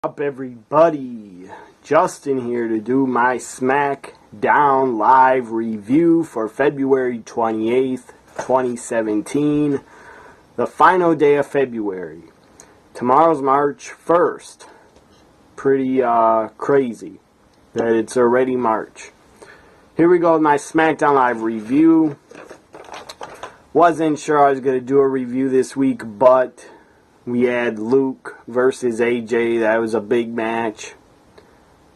Up everybody, Justin here to do my SmackDown live review for February 28th, 2017, the final day of February. Tomorrow's March 1st. Pretty crazy that it's already March. Here we go with my SmackDown live review. Wasn't sure I was going to do a review this week, but we had Luke versus AJ. That was a big match.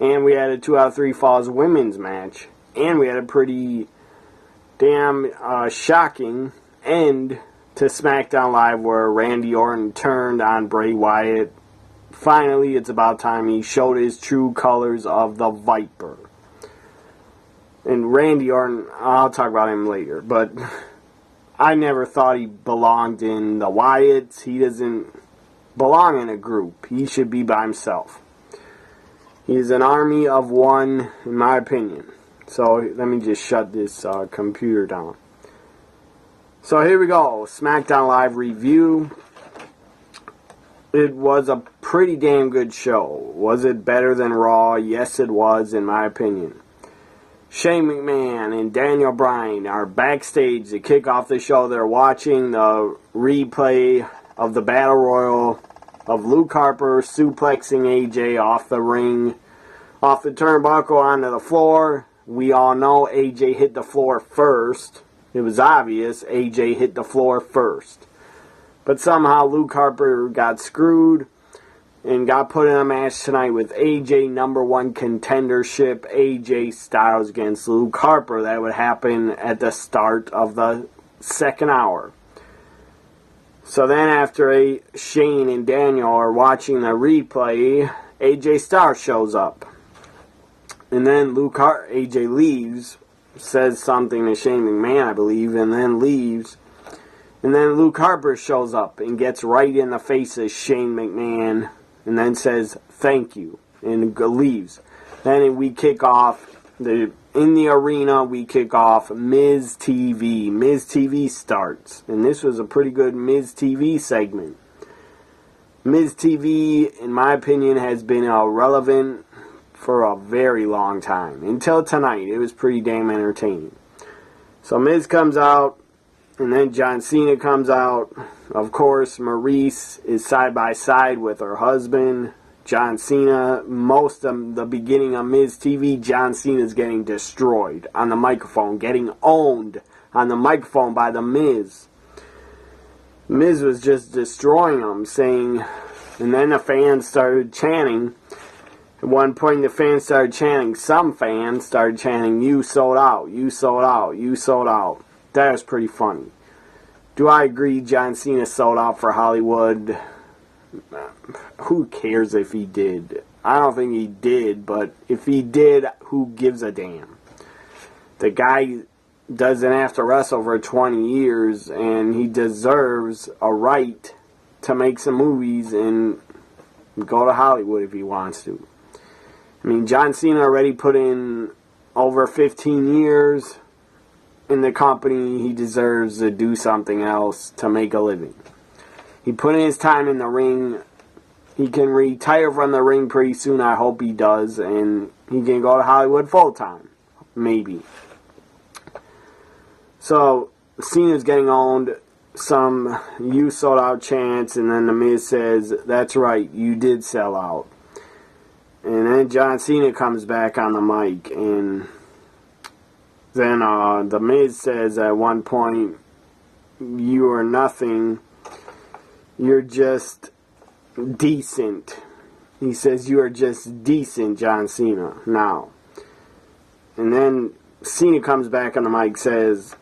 And we had a 2 out of 3 Falls women's match. And we had a pretty damn shocking end to SmackDown Live where Randy Orton turned on Bray Wyatt. Finally, it's about time he showed his true colors of the Viper. And Randy Orton, I'll talk about him later, but I never thought he belonged in the Wyatts. He doesn't belong in a group. He should be by himself. He's an army of one, in my opinion. So let me just shut this computer down. So here we go. SmackDown Live review. It was a pretty damn good show. Was it better than Raw? Yes, it was, in my opinion. Shane McMahon and Daniel Bryan are backstage to kick off the show. They're watching the replay of the Battle Royal of Luke Harper suplexing AJ off the ring, off the turnbuckle onto the floor. We all know AJ hit the floor first. It was obvious AJ hit the floor first. But somehow Luke Harper got screwed and got put in a match tonight with AJ #1 contendership, AJ Styles against Luke Harper. That would happen at the start of the second hour. So then after Shane and Daniel are watching the replay, AJ Styles shows up. And then AJ leaves, says something to Shane McMahon, I believe, and then leaves. And then Luke Harper shows up and gets right in the face of Shane McMahon and then says, thank you, and leaves. Then we kick off, in the arena, we kick off Miz TV. Miz TV starts, and this was a pretty good Miz TV segment. Miz TV, in my opinion, has been irrelevant for a very long time. Until tonight, it was pretty damn entertaining. So Miz comes out, and then John Cena comes out. Of course, Maurice is side by side with her husband, John Cena. Most of the beginning of Miz TV, John Cena is getting destroyed on the microphone, getting owned on the microphone by the Miz. Miz was just destroying him, saying, and then the fans started chanting. At one point, the fans started chanting, some fans started chanting, you sold out, you sold out, you sold out. That was pretty funny. Do I agree John Cena sold out for Hollywood? Who cares if he did? I don't think he did, but if he did, who gives a damn? The guy doesn't have to wrestle for 20 years, and he deserves a right to make some movies and go to Hollywood if he wants to. I mean, John Cena already put in over 15 years in the company. He deserves to do something else to make a living. He put in his time in the ring. He can retire from the ring pretty soon. I hope he does. And he can go to Hollywood full time. Maybe. So, Cena's getting owned. Some you sold out chants. And then The Miz says, that's right, you did sell out. And then John Cena comes back on the mic. And then The Miz says at one point, you are nothing. You're just decent. He says, you are just decent, John Cena, now. And then Cena comes back on the mic, says,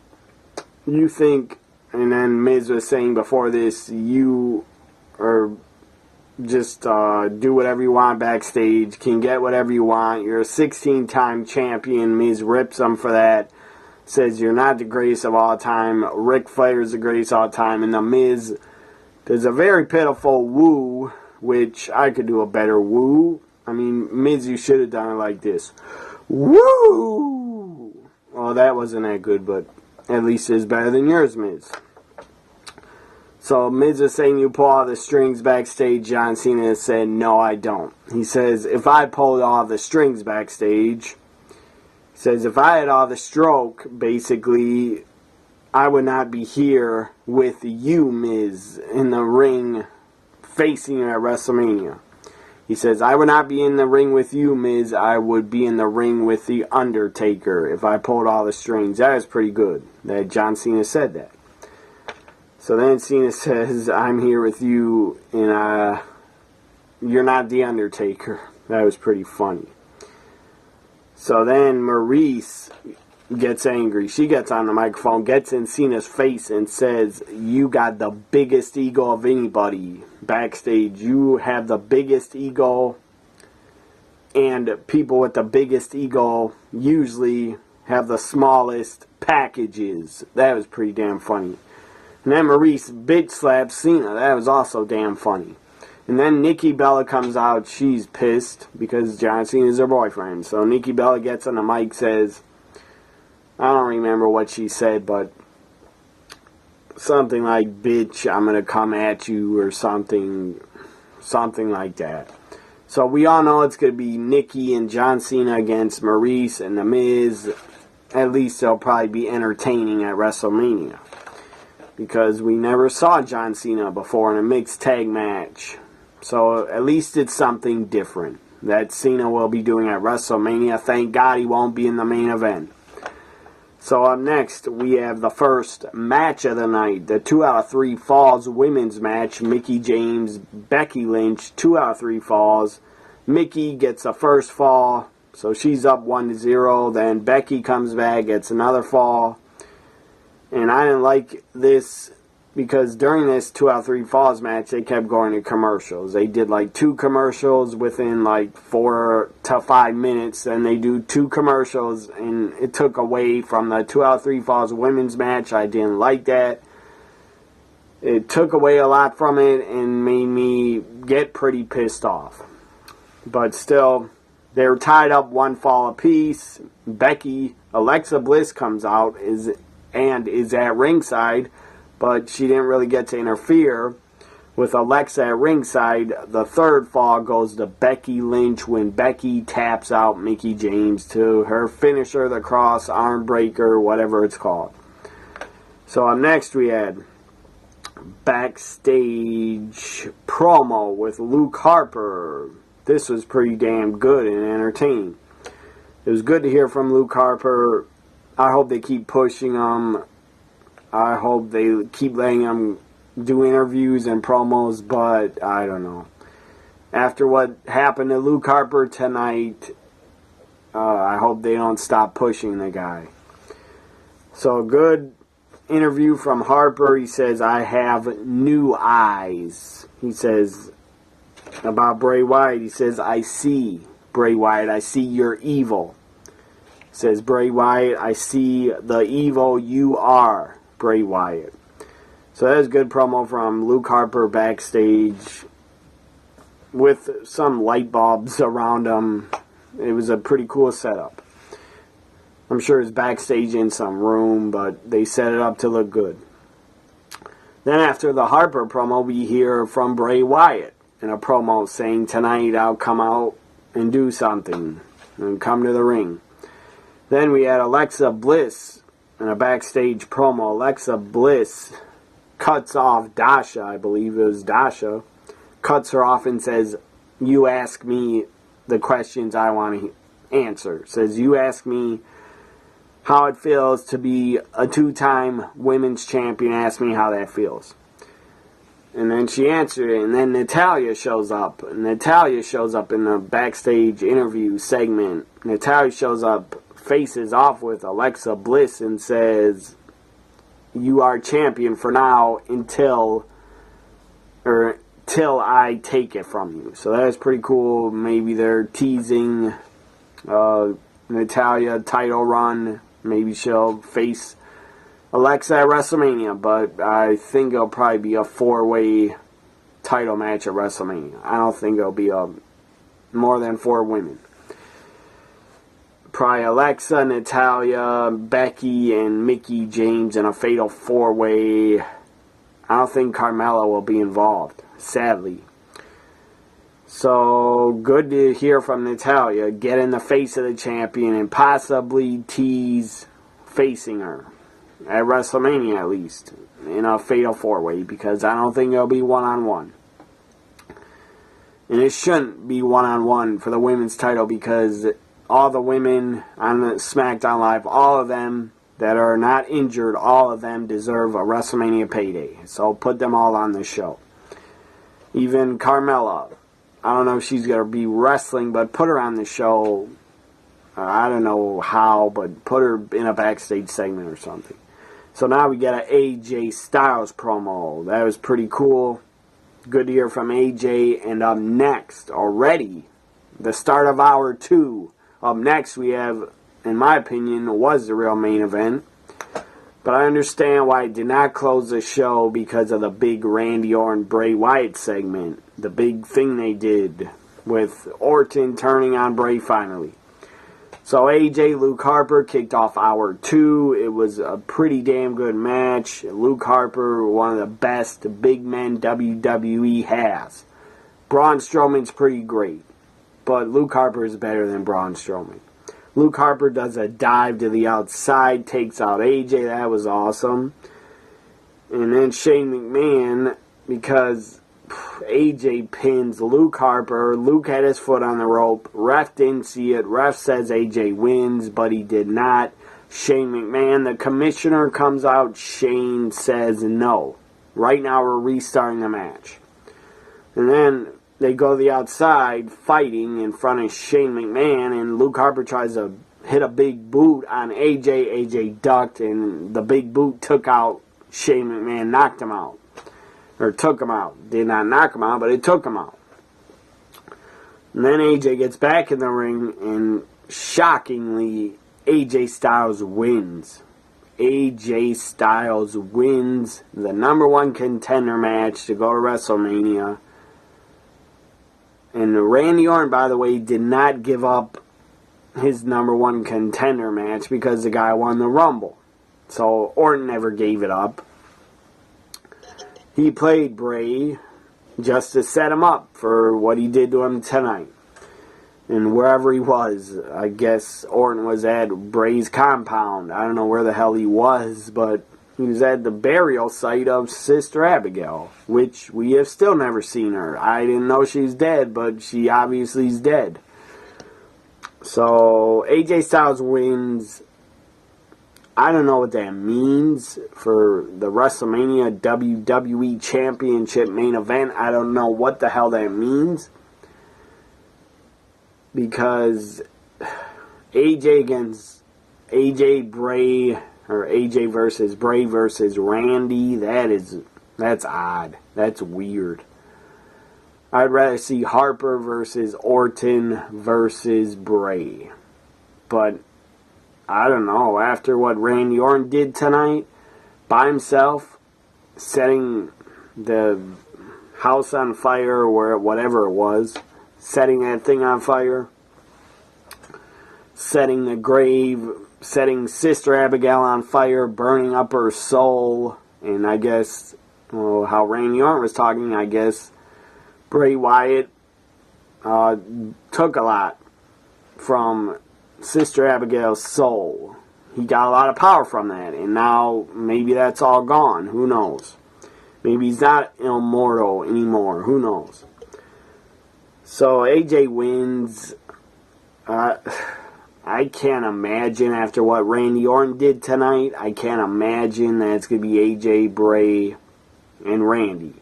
you think, and then Miz was saying before this, you are just do whatever you want backstage, can get whatever you want, you're a 16-time champion. Miz rips him for that, says you're not the greatest of all time, Ric Flair's the greatest of all time, and The Miz does a very pitiful woo, which I could do a better woo. I mean, Miz, you should have done it like this. Woo! Well, that wasn't that good, but at least it's better than yours, Miz. So Miz is saying you pull all the strings backstage. John Cena said, no, I don't. He says, if I pulled all the strings backstage, he says, if I had all the stroke, basically, I would not be here with you, Miz, in the ring facing you at WrestleMania. He says, I would not be in the ring with you, Miz. I would be in the ring with The Undertaker if I pulled all the strings. That is pretty good that John Cena said that. So then Cena says, I'm here with you, and you're not The Undertaker. That was pretty funny. So then Maurice gets angry. She gets on the microphone, gets in Cena's face, and says, you got the biggest ego of anybody backstage. You have the biggest ego, and people with the biggest ego usually have the smallest packages. That was pretty damn funny. And then Maurice bitch slaps Cena. That was also damn funny. And then Nikki Bella comes out. She's pissed because John Cena is her boyfriend. So Nikki Bella gets on the mic, says, I don't remember what she said, but something like, bitch, I'm going to come at you, or something like that. So we all know it's going to be Nikki and John Cena against Maurice and The Miz. At least they'll probably be entertaining at WrestleMania, because we never saw John Cena before in a mixed tag match. So at least it's something different that Cena will be doing at WrestleMania. Thank God he won't be in the main event. So up next, we have the first match of the night, the 2 out of 3 falls women's match. Mickie James, Becky Lynch, 2 out of 3 falls. Mickie gets the first fall, so she's up 1-0. Then Becky comes back, gets another fall. And I didn't like this because during this 2 out of 3 falls match, they kept going to commercials. They did like 2 commercials within like 4 to 5 minutes. Then they do 2 commercials, and it took away from the 2 out of 3 falls women's match. I didn't like that. It took away a lot from it and made me get pretty pissed off. But still, they were tied up 1 fall apiece. Alexa Bliss comes out and is at ringside, but she didn't really get to interfere with Alexa at ringside. The third fall goes to Becky Lynch when Becky taps out Mickie James to her finisher, the cross arm breaker, whatever it's called. So up next we had backstage promo with Luke Harper. This was pretty damn good and entertaining. It was good to hear from Luke Harper. I hope they keep pushing him. I hope they keep letting him do interviews and promos, but I don't know. After what happened to Luke Harper tonight, I hope they don't stop pushing the guy. So, good interview from Harper. He says, I have new eyes. He says about Bray Wyatt, he says, I see Bray Wyatt, I see your evil. Says Bray Wyatt, I see the evil you are, Bray Wyatt. So that was a good promo from Luke Harper backstage with some light bulbs around him. It was a pretty cool setup. I'm sure it's backstage in some room, but they set it up to look good. Then after the Harper promo, we hear from Bray Wyatt in a promo saying, tonight I'll come out and do something and come to the ring. Then we had Alexa Bliss in a backstage promo. Alexa Bliss cuts off Dasha, I believe it was Dasha, cuts her off and says, you ask me the questions I want to answer. Says, you ask me how it feels to be a 2-time women's champion. Ask me how that feels. And then she answered it, and then Natalya shows up. Natalya shows up in the backstage interview segment. Natalya shows up, faces off with Alexa Bliss, and says, you are champion for now until I take it from you. So that is pretty cool. Maybe they're teasing Natalya title run. Maybe she'll face Alexa at WrestleMania, but I think it'll probably be a 4-way title match at WrestleMania. I don't think it'll be more than 4 women. Probably Alexa, Natalya, Becky, and Mickie James in a fatal 4-way. I don't think Carmella will be involved, sadly. So, good to hear from Natalya. Get in the face of the champion and possibly tease facing her. At WrestleMania, at least. In a Fatal 4-Way, because I don't think it'll be one-on-one. And it shouldn't be one-on-one for the women's title, because all the women on the SmackDown Live, all of them that are not injured, all of them deserve a WrestleMania payday. So put them all on the show. Even Carmella. I don't know if she's going to be wrestling, but put her on the show. I don't know how, but put her in a backstage segment or something. So now we get an AJ Styles promo. That was pretty cool. Good to hear from AJ. And up next, already, the start of hour 2. Up next, we have, in my opinion, was the real main event. But I understand why it did not close the show because of the big Randy Orton Bray Wyatt segment. The big thing they did with Orton turning on Bray finally. So AJ, Luke Harper kicked off hour 2. It was a pretty damn good match. Luke Harper, one of the best big men WWE has. Braun Strowman's pretty great, but Luke Harper is better than Braun Strowman. Luke Harper does a dive to the outside, takes out AJ. That was awesome. And then Shane McMahon, because AJ pins Luke Harper. Luke had his foot on the rope. Ref didn't see it. Ref says AJ wins, but he did not. Shane McMahon, the commissioner, comes out. Shane says no. Right now we're restarting the match. And then they go to the outside fighting in front of Shane McMahon, and Luke Harper tries to hit a big boot on AJ. AJ ducked, and the big boot took out Shane McMahon, knocked him out. Or took him out. Did not knock him out, but it took him out. And then AJ gets back in the ring, and shockingly, AJ Styles wins. AJ Styles wins the number 1 contender match to go to WrestleMania. And Randy Orton, by the way, did not give up his number 1 contender match because the guy won the Rumble. So Orton never gave it up. He played Bray just to set him up for what he did to him tonight. And wherever he was, I guess Orton was at Bray's compound. I don't know where the hell he was, but he was at the burial site of Sister Abigail, which we have still never seen her. I didn't know she's dead, but she obviously is dead. So AJ Styles wins. I don't know what that means for the WrestleMania WWE Championship main event. I don't know what the hell that means. Because AJ against AJ Bray, or AJ versus Bray versus Randy, that's odd. That's weird. I'd rather see Harper versus Orton versus Bray. But I don't know, after what Randy Orton did tonight, by himself, setting the house on fire, or whatever it was, setting that thing on fire, setting the grave, setting Sister Abigail on fire, burning up her soul, and I guess, well, how Randy Orton was talking, I guess Bray Wyatt took a lot from Sister Abigail's soul. He got a lot of power from that, and now maybe that's all gone. Who knows? Maybe he's not immortal anymore. Who knows? So AJ wins. I can't imagine after what Randy Orton did tonight, I can't imagine that it's going to be AJ, Bray, and Randy.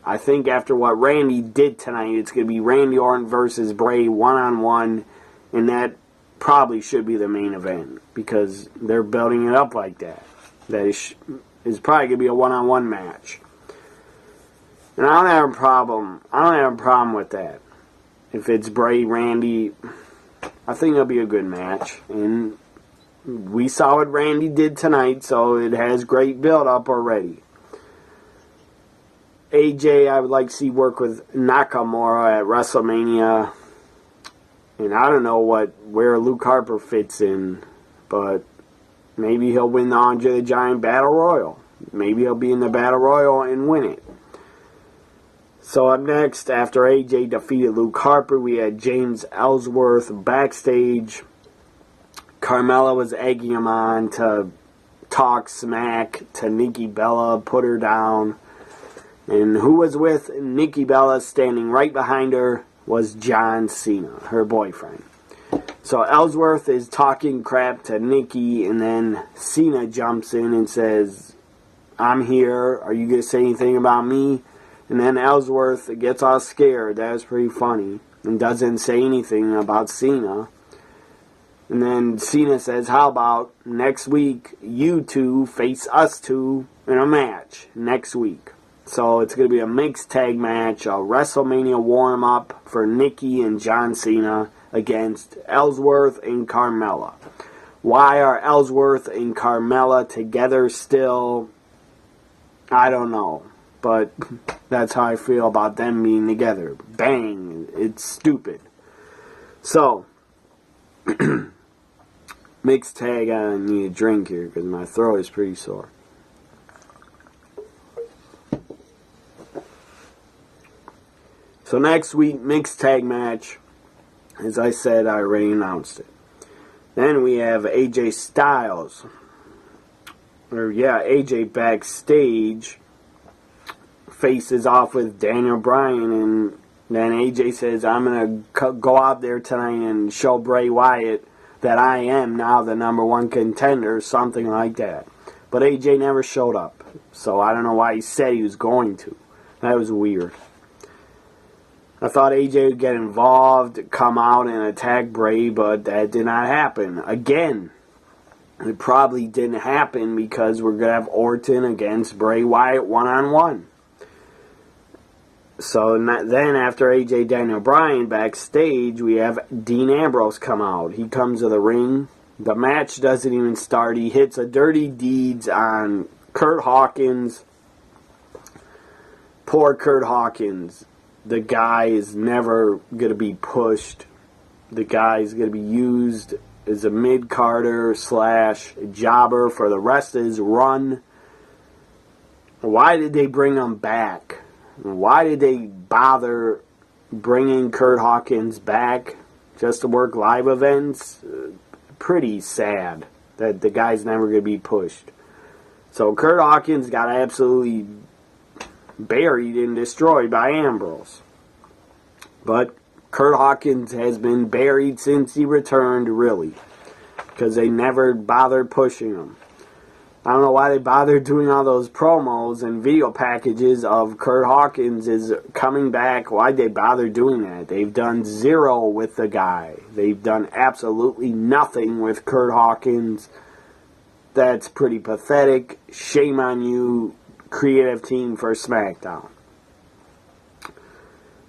I think after what Randy did tonight, it's going to be Randy Orton versus Bray one-on-one, and that probably should be the main event because they're building it up like that. That is probably going to be a one-on-one match. And I don't have a problem with that. If it's Bray, Randy, I think it'll be a good match. And we saw what Randy did tonight, so it has great build-up already. AJ, I would like to see work with Nakamura at WrestleMania. And I don't know where Luke Harper fits in, but maybe he'll win the Andre the Giant Battle Royal. maybe he'll be in the Battle Royal and win it. So up next, after AJ defeated Luke Harper, we had James Ellsworth backstage. Carmella was egging him on to talk smack to Nikki Bella, put her down. And who was with Nikki Bella standing right behind her was John Cena, her boyfriend. So Ellsworth is talking crap to Nikki, and then Cena jumps in and says, I'm here, are you going to say anything about me? And then Ellsworth gets all scared, that was pretty funny, and doesn't say anything about Cena. And then Cena says, how about next week you two face us two in a match next week. So it's going to be a mixed tag match, a WrestleMania warm-up for Nikki and John Cena against Ellsworth and Carmella. Why are Ellsworth and Carmella together still? I don't know. But that's how I feel about them being together. Bang. It's stupid. So, mixed tag, I need a drink here because my throat is pretty sore. So next week, mixed tag match. As I said, I already announced it. Then we have AJ Styles. AJ backstage faces off with Daniel Bryan, and then AJ says, I'm going to go out there tonight and show Bray Wyatt that I am now the #1 contender, something like that. But AJ never showed up, so I don't know why he said he was going to. That was weird. I thought AJ would get involved, come out and attack Bray, but that did not happen. Again, it probably didn't happen because we're going to have Orton against Bray Wyatt one-on-one. So then after AJ Daniel Bryan backstage, we have Dean Ambrose come out. He comes to the ring. The match doesn't even start. He hits a dirty deeds on Kurt Hawkins. Poor Kurt Hawkins. The guy is never going to be pushed. The guy is going to be used as a mid-carder / jobber for the rest of his run. Why did they bring him back? Why did they bother bringing Kurt Hawkins back just to work live events? Pretty sad that the guy's never going to be pushed. So Kurt Hawkins got absolutely buried and destroyed by Ambrose. But Kurt Hawkins has been buried since he returned, really, because they never bothered pushing him. I don't know why they bothered doing all those promos and video packages of Kurt Hawkins is coming back. Why'd they bother doing that? They've done zero with the guy. They've done absolutely nothing with Kurt Hawkins. That's pretty pathetic. Shame on you, creative team for SmackDown.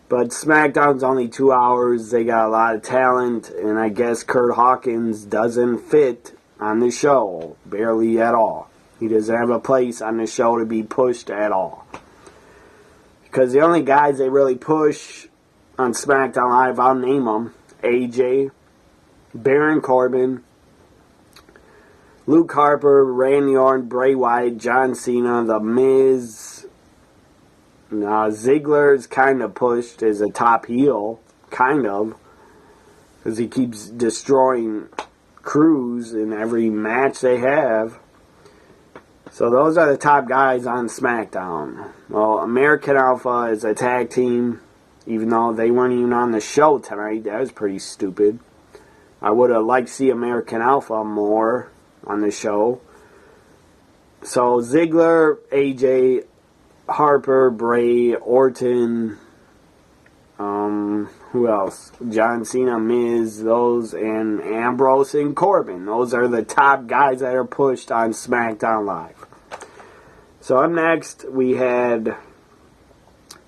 But SmackDown's only 2 hours. They got a lot of talent, and I guess Kurt Hawkins doesn't fit on the show, barely at all. He doesn't have a place on the show to be pushed at all. Because the only guys they really push on SmackDown Live, I'll name them: AJ, Baron Corbin, Luke Harper, Randy Orton, Bray Wyatt, John Cena, The Miz. Ziggler is kind of pushed as a top heel, kind of, because he keeps destroying Cruz in every match they have. So those are the top guys on SmackDown. Well, American Alpha is a tag team, even though they weren't even on the show tonight. That was pretty stupid. I would have liked to see American Alpha more on the show. So Ziggler, AJ, Harper, Bray, Orton, who else? John Cena, Miz, those, and Ambrose and Corbin. Those are the top guys that are pushed on SmackDown Live. So up next, we had,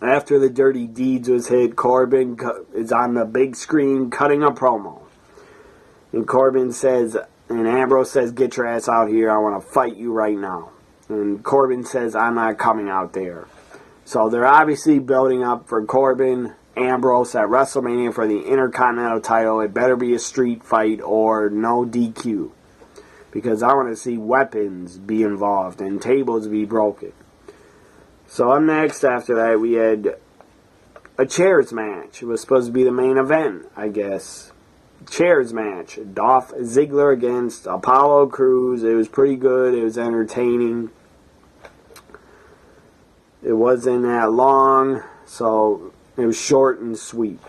after the Dirty Deeds was hit, Corbin is on the big screen cutting a promo. And Corbin says, and Ambrose says, get your ass out here, I want to fight you right now. And Corbin says, I'm not coming out there. So they're obviously building up for Corbin, Ambrose at WrestleMania for the Intercontinental title. It better be a street fight or no DQ. because I want to see weapons be involved and tables be broken. So up next after that, we had a chairs match. It was supposed to be the main event, I guess. Chairs match. Dolph Ziggler against Apollo Crews. It was pretty good. It was entertaining. It wasn't that long, so it was short and sweet.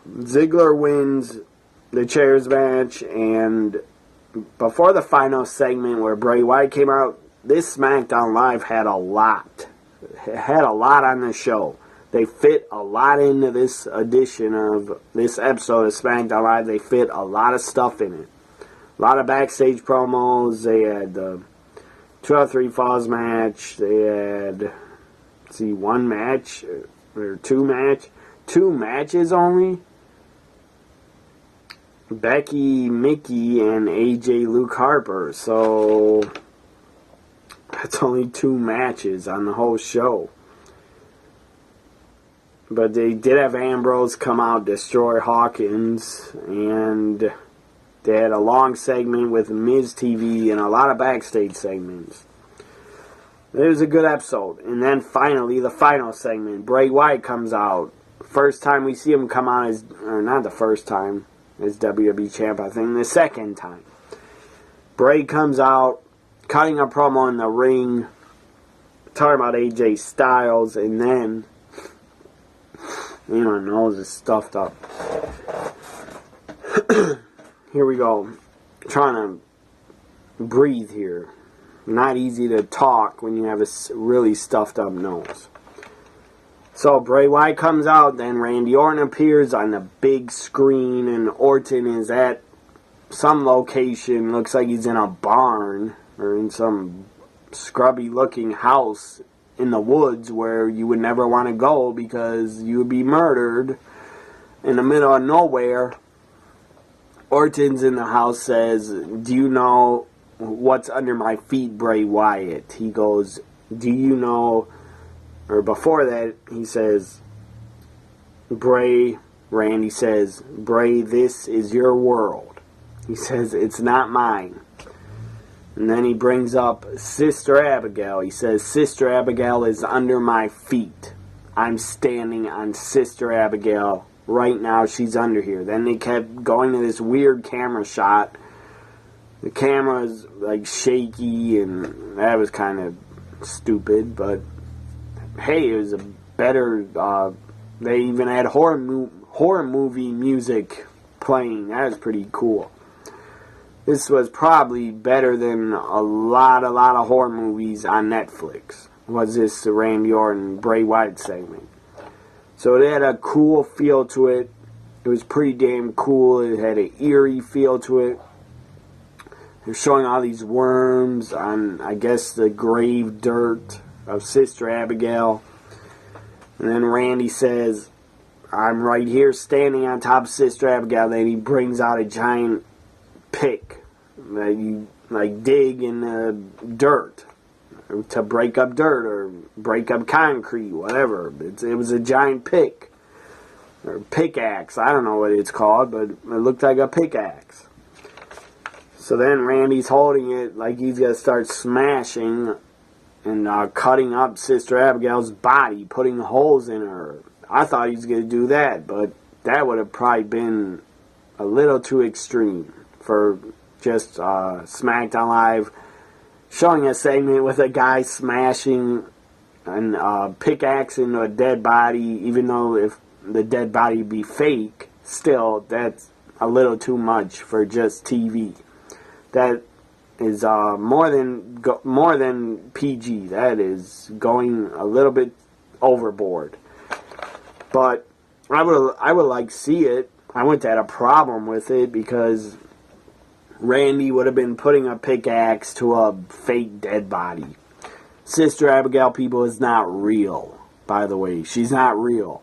Ziggler wins the chairs match, and before the final segment where Bray Wyatt came out, this SmackDown Live had a lot. It had a lot on the show. They fit a lot into this edition of this episode of SmackDown Live. They fit a lot of stuff in it. A lot of backstage promos. They had the 2-3 Falls match. They had, one match or two matches only. Becky, Mickey, and AJ Luke Harper. So that's only 2 matches on the whole show. But they did have Ambrose come out, destroy Hawkins, and they had a long segment with Miz TV and a lot of backstage segments. It was a good episode. And then finally, the final segment, Bray Wyatt comes out. First time we see him come out as, or not the first time, as WWE champ, I think the second time. Bray comes out, cutting a promo in the ring, talking about AJ Styles, and then, my nose is stuffed up. Here we go. Trying to breathe here. Not easy to talk when you have a really stuffed up nose. So Bray Wyatt comes out, then Randy Orton appears on the big screen, and Orton is at some location. Looks like he's in a barn or in some scrubby looking house in the woods where you would never want to go because you would be murdered in the middle of nowhere. Orton's in the house, says, "Do you know what's under my feet, Bray Wyatt?" He goes, "Do you know," or before that, he says, Randy says, "Bray, this is your world." He says, "It's not mine." And then he brings up Sister Abigail. He says, "Sister Abigail is under my feet. I'm standing on Sister Abigail right now. She's under here." Then they kept going to this weird camera shot. The camera's like shaky, and that was kind of stupid. But hey, it was a better. They even had horror movie music playing. That was pretty cool. This was probably better than a lot of horror movies on Netflix. Was this Randy Orton Bray Wyatt segment? So it had a cool feel to it. It was pretty damn cool. It had an eerie feel to it. They're showing all these worms on, I guess, the grave dirt of Sister Abigail. And then Randy says, "I'm right here standing on top of Sister Abigail." Then he brings out a giant pick that you dig in the dirt to break up dirt or break up concrete, whatever. It was a giant pick or pickaxe. I don't know what it's called, but it looked like a pickaxe. So then Randy's holding it like he's gonna start smashing and cutting up Sister Abigail's body, putting holes in her. I thought he was gonna do that, but that would have probably been a little too extreme for just SmackDown Live showing a segment with a guy smashing and pickaxe into a dead body, even though if the dead body be fake, still that's a little too much for just TV. That is more than PG. That is going a little bit overboard. But I would like to see it. I wouldn't have had a problem with it because Randy would have been putting a pickaxe to a fake dead body. Sister Abigail, people, is not real, by the way. She's not real.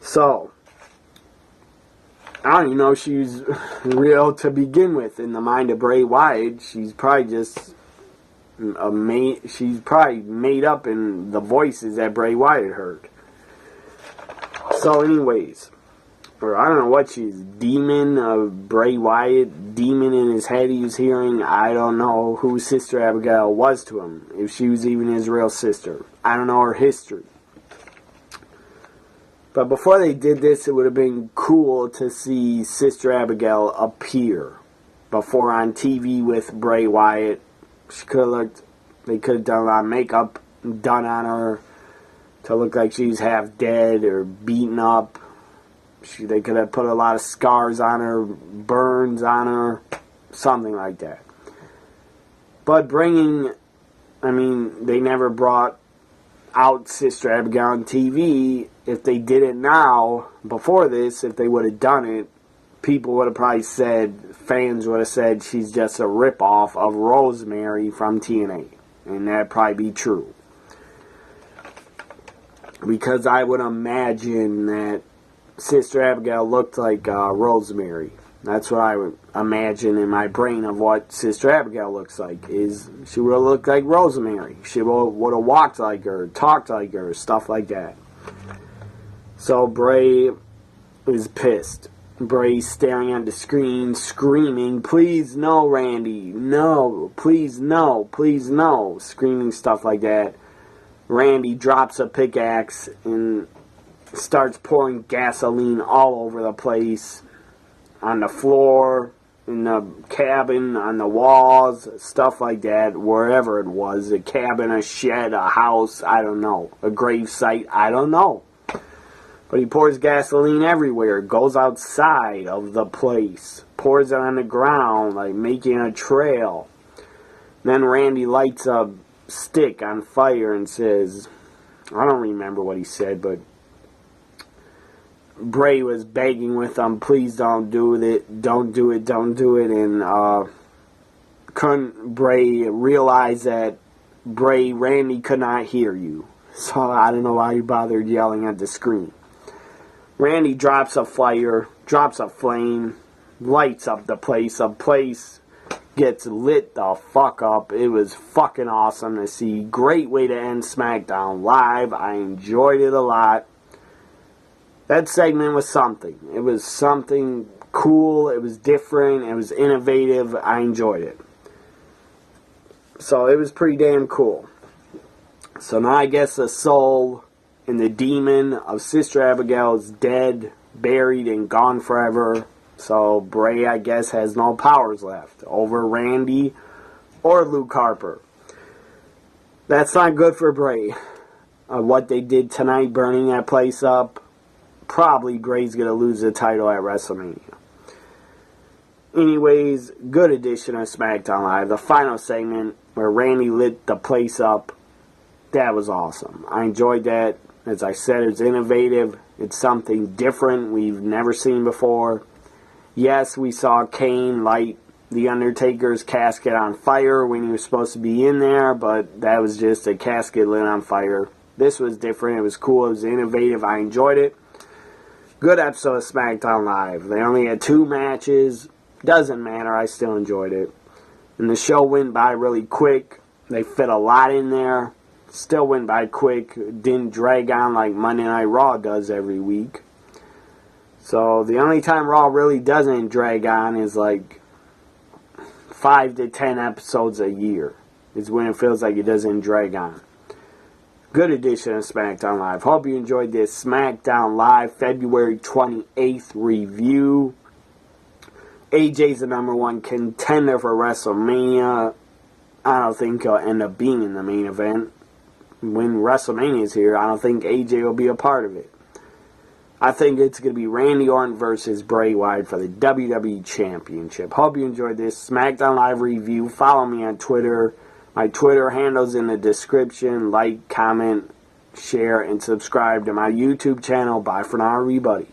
So, I don't even know if she's real to begin with in the mind of Bray Wyatt. She's probably just she's probably made up in the voices that Bray Wyatt heard. So anyways, or I don't know what she's, demon of Bray Wyatt, demon in his head he was hearing. I don't know who Sister Abigail was to him, if she was even his real sister. I don't know her history. But before they did this, it would have been cool to see Sister Abigail appear before on TV with Bray Wyatt. She could have looked, they could have done a lot of makeup done on her to look like she was half dead or beaten up. They could have put a lot of scars on her, burns on her, something like that. But they never brought out Sister Abigail on TV. If they did it now, before this, if they would have done it, people would have probably said, fans would have said, she's just a ripoff of Rosemary from TNA. And that'd probably be true. Because I would imagine that Sister Abigail looked like Rosemary. That's what I would imagine in my brain of what Sister Abigail looks like. Is she would have looked like Rosemary. She would have walked like her, talked like her, stuff like that. So Bray is pissed. Bray's staring at the screen, screaming, "Please no, Randy. No. Please no. Please no." Screaming stuff like that. Randy drops a pickaxe and starts pouring gasoline all over the place. On the floor, in the cabin, on the walls, stuff like that, wherever it was. A cabin, a shed, a house, I don't know. A grave site, I don't know. But he pours gasoline everywhere, goes outside of the place, pours it on the ground, like making a trail. Then Randy lights a stick on fire and says, I don't remember what he said, but Bray was begging with him, please don't do it, don't do it, don't do it, and couldn't Bray realize that Randy could not hear you. So I don't know why he bothered yelling at the screen. Randy drops a fire, drops a flame, lights up the place. The place gets lit the fuck up. It was fucking awesome to see. Great way to end SmackDown Live. I enjoyed it a lot. That segment was something. It was something cool. It was different. It was innovative. I enjoyed it. So it was pretty damn cool. So now I guess the soul and the demon of Sister Abigail is dead, buried, and gone forever. So Bray, I guess, has no powers left over Randy or Luke Harper. That's not good for Bray. What they did tonight, burning that place up, probably Bray's going to lose the title at WrestleMania. Anyways, good edition of SmackDown Live. The final segment where Randy lit the place up, that was awesome. I enjoyed that. As I said, it's innovative. It's something different we've never seen before. Yes, we saw Kane light the Undertaker's casket on fire when he was supposed to be in there, but that was just a casket lit on fire. This was different. It was cool. It was innovative. I enjoyed it. Good episode of SmackDown Live. They only had 2 matches. Doesn't matter. I still enjoyed it. And the show went by really quick. They fit a lot in there. Still went by quick. Didn't drag on like Monday Night Raw does every week. So the only time Raw really doesn't drag on is like 5 to 10 episodes a year. Is when it feels like it doesn't drag on. Good edition of SmackDown Live. Hope you enjoyed this SmackDown Live February 28th review. AJ's the #1 contender for WrestleMania. I don't think he'll end up being in the main event. When WrestleMania is here, I don't think AJ will be a part of it. I think it's going to be Randy Orton versus Bray Wyatt for the WWE Championship. Hope you enjoyed this SmackDown Live review. Follow me on Twitter. My Twitter handle's in the description. Like, comment, share, and subscribe to my YouTube channel. Bye for now, everybody.